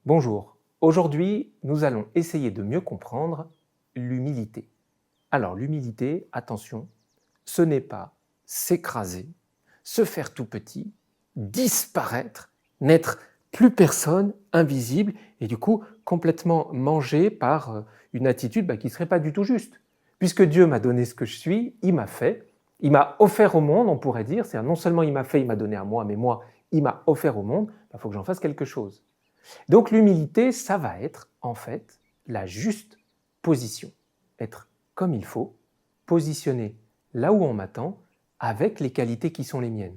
Bonjour, aujourd'hui nous allons essayer de mieux comprendre l'humilité. Alors l'humilité, attention, ce n'est pas s'écraser, se faire tout petit, disparaître, n'être plus personne, invisible et du coup complètement mangé par une attitude qui ne serait pas du tout juste. Puisque Dieu m'a donné ce que je suis, il m'a fait, il m'a offert au monde, on pourrait dire, c'est-à-dire non seulement il m'a fait, il m'a donné à moi, mais moi, il m'a offert au monde, il faut que j'en fasse quelque chose. Donc l'humilité, ça va être en fait la juste position, être comme il faut, positionné là où on m'attend, avec les qualités qui sont les miennes.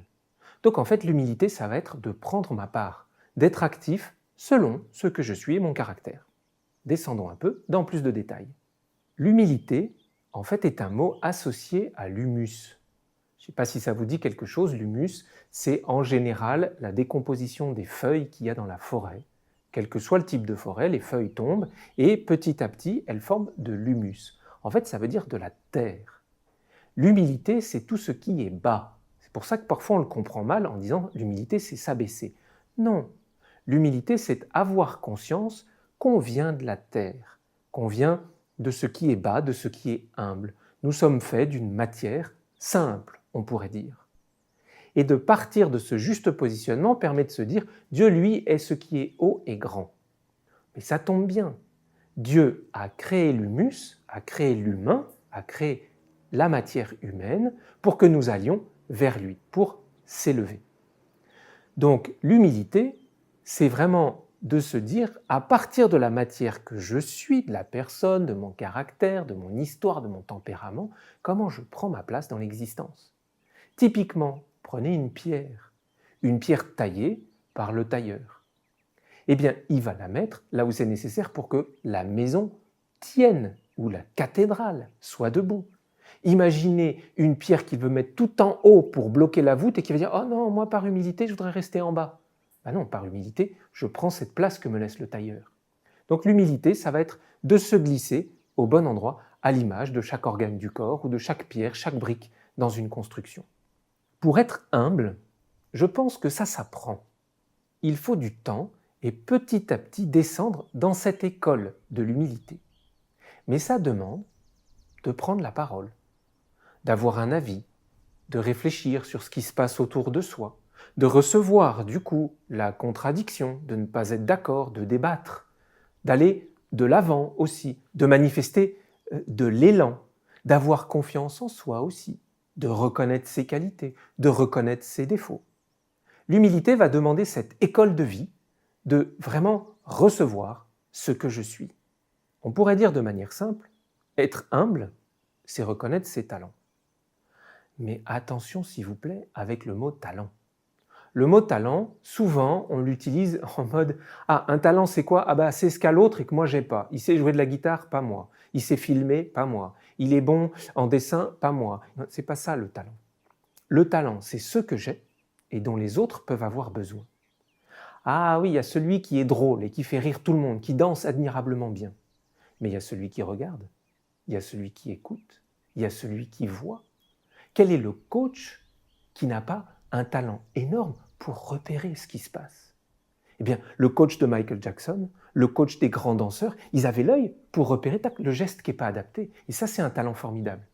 Donc en fait l'humilité, ça va être de prendre ma part, d'être actif selon ce que je suis et mon caractère. Descendons un peu dans plus de détails. L'humilité, en fait, est un mot associé à l'humus. Je ne sais pas si ça vous dit quelque chose, l'humus, c'est en général la décomposition des feuilles qu'il y a dans la forêt. Quel que soit le type de forêt, les feuilles tombent et petit à petit, elles forment de l'humus. En fait, ça veut dire de la terre. L'humilité, c'est tout ce qui est bas. C'est pour ça que parfois on le comprend mal en disant l'humilité, c'est s'abaisser. Non, l'humilité, c'est avoir conscience qu'on vient de la terre, qu'on vient de ce qui est bas, de ce qui est humble. Nous sommes faits d'une matière simple, on pourrait dire. Et de partir de ce juste positionnement permet de se dire Dieu, lui, est ce qui est haut et grand. Mais ça tombe bien. Dieu a créé l'humus, a créé l'humain, a créé la matière humaine pour que nous allions vers lui, pour s'élever. Donc l'humilité, c'est vraiment de se dire, à partir de la matière que je suis, de la personne, de mon caractère, de mon histoire, de mon tempérament, comment je prends ma place dans l'existence. Typiquement, prenez une pierre taillée par le tailleur. Eh bien, il va la mettre là où c'est nécessaire pour que la maison tienne, ou la cathédrale soit debout. Imaginez une pierre qu'il veut mettre tout en haut pour bloquer la voûte et qui va dire « Oh non, moi par humilité, je voudrais rester en bas. » Ben non, par humilité, je prends cette place que me laisse le tailleur. Donc l'humilité, ça va être de se glisser au bon endroit, à l'image de chaque organe du corps ou de chaque pierre, chaque brique dans une construction. Pour être humble, je pense que ça s'apprend. Il faut du temps et petit à petit descendre dans cette école de l'humilité. Mais ça demande de prendre la parole, d'avoir un avis, de réfléchir sur ce qui se passe autour de soi, de recevoir du coup la contradiction, de ne pas être d'accord, de débattre, d'aller de l'avant aussi, de manifester de l'élan, d'avoir confiance en soi aussi, de reconnaître ses qualités, de reconnaître ses défauts. L'humilité va demander cette école de vie, de vraiment recevoir ce que je suis. On pourrait dire de manière simple, être humble, c'est reconnaître ses talents. Mais attention s'il vous plaît avec le mot talent. Le mot talent, souvent, on l'utilise en mode « Ah, un talent c'est quoi ? Ah bah c'est ce qu'a l'autre et que moi j'ai pas. Il sait jouer de la guitare, pas moi. Il sait filmer, pas moi. Il est bon en dessin, pas moi. » C'est pas ça le talent. Le talent, c'est ce que j'ai et dont les autres peuvent avoir besoin. Ah oui, il y a celui qui est drôle et qui fait rire tout le monde, qui danse admirablement bien. Mais il y a celui qui regarde, il y a celui qui écoute, il y a celui qui voit. Quel est le coach qui n'a pas un talent énorme pour repérer ce qui se passe? Eh bien, le coach de Michael Jackson, le coach des grands danseurs, ils avaient l'œil pour repérer le geste qui n'est pas adapté. Et ça, c'est un talent formidable.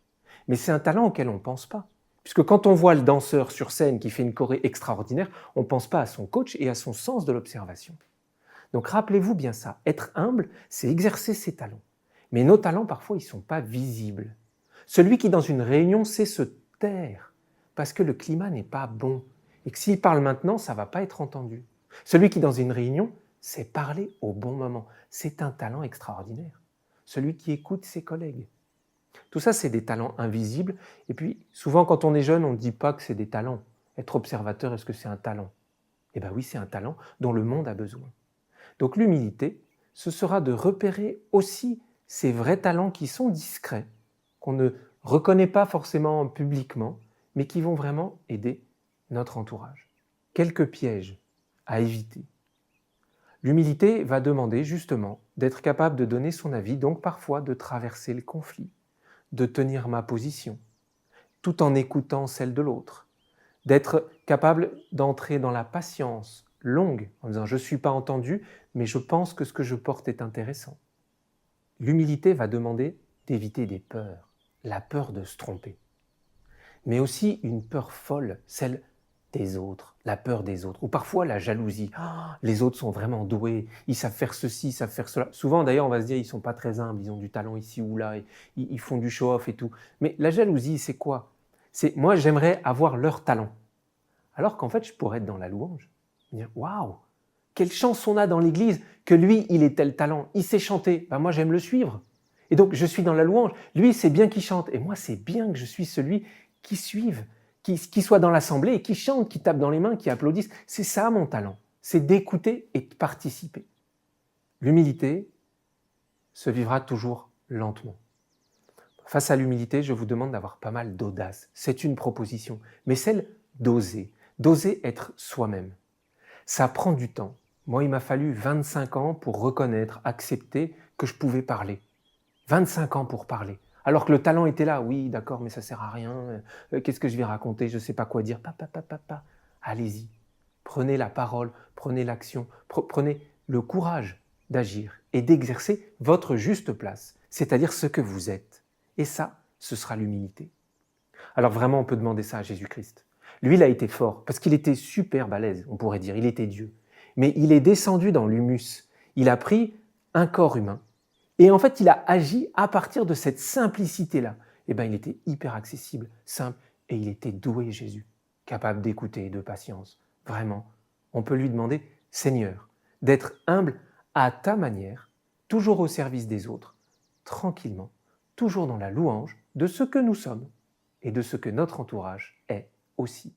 Mais c'est un talent auquel on ne pense pas. Puisque quand on voit le danseur sur scène qui fait une choré extraordinaire, on ne pense pas à son coach et à son sens de l'observation. Donc rappelez-vous bien ça, être humble, c'est exercer ses talents. Mais nos talents, parfois, ils ne sont pas visibles. Celui qui, dans une réunion, sait se taire parce que le climat n'est pas bon et que s'il parle maintenant, ça ne va pas être entendu. Celui qui, dans une réunion, sait parler au bon moment. C'est un talent extraordinaire. Celui qui écoute ses collègues. Tout ça, c'est des talents invisibles. Et puis, souvent, quand on est jeune, on ne dit pas que c'est des talents. Être observateur, est-ce que c'est un talent? Eh bien oui, c'est un talent dont le monde a besoin. Donc l'humilité, ce sera de repérer aussi ces vrais talents qui sont discrets, qu'on ne reconnaît pas forcément publiquement, mais qui vont vraiment aider notre entourage. Quelques pièges à éviter. L'humilité va demander justement d'être capable de donner son avis, donc parfois de traverser le conflit, de tenir ma position, tout en écoutant celle de l'autre, d'être capable d'entrer dans la patience longue en disant « je ne suis pas entendu, mais je pense que ce que je porte est intéressant ». L'humilité va demander d'éviter des peurs, la peur de se tromper, mais aussi une peur folle, celle des autres, la peur des autres, ou parfois la jalousie. Ah, les autres sont vraiment doués, ils savent faire ceci, ils savent faire cela. Souvent d'ailleurs on va se dire ils ne sont pas très humbles, ils ont du talent ici ou là, ils font du show-off et tout. Mais la jalousie c'est quoi? C'est moi j'aimerais avoir leur talent, alors qu'en fait je pourrais être dans la louange, dire waouh, quelle chance on a dans l'église que lui il ait tel talent, il sait chanter, ben moi j'aime le suivre. Et donc je suis dans la louange, lui c'est bien qu'il chante, et moi c'est bien que je suis celui qui suive, qui soit dans l'assemblée et qui chante, qui tape dans les mains, qui applaudisse. C'est ça mon talent, c'est d'écouter et de participer. L'humilité se vivra toujours lentement. Face à l'humilité, je vous demande d'avoir pas mal d'audace. C'est une proposition, mais celle d'oser être soi-même. Ça prend du temps. Moi, il m'a fallu 25 ans pour reconnaître, accepter que je pouvais parler. 25 ans pour parler. Alors que le talent était là, oui, d'accord, mais ça sert à rien. Qu'est-ce que je vais raconter? Je ne sais pas quoi dire. Allez-y. Prenez la parole, prenez l'action, prenez le courage d'agir et d'exercer votre juste place, c'est-à-dire ce que vous êtes. Et ça, ce sera l'humilité. Alors vraiment, on peut demander ça à Jésus-Christ. Lui, il a été fort, parce qu'il était super balèze, on pourrait dire, il était Dieu. Mais il est descendu dans l'humus, il a pris un corps humain, et en fait, il a agi à partir de cette simplicité-là. Eh bien, il était hyper accessible, simple, et il était doué, Jésus, capable d'écouter, de patience. Vraiment, on peut lui demander, Seigneur, d'être humble à ta manière, toujours au service des autres, tranquillement, toujours dans la louange de ce que nous sommes et de ce que notre entourage est aussi.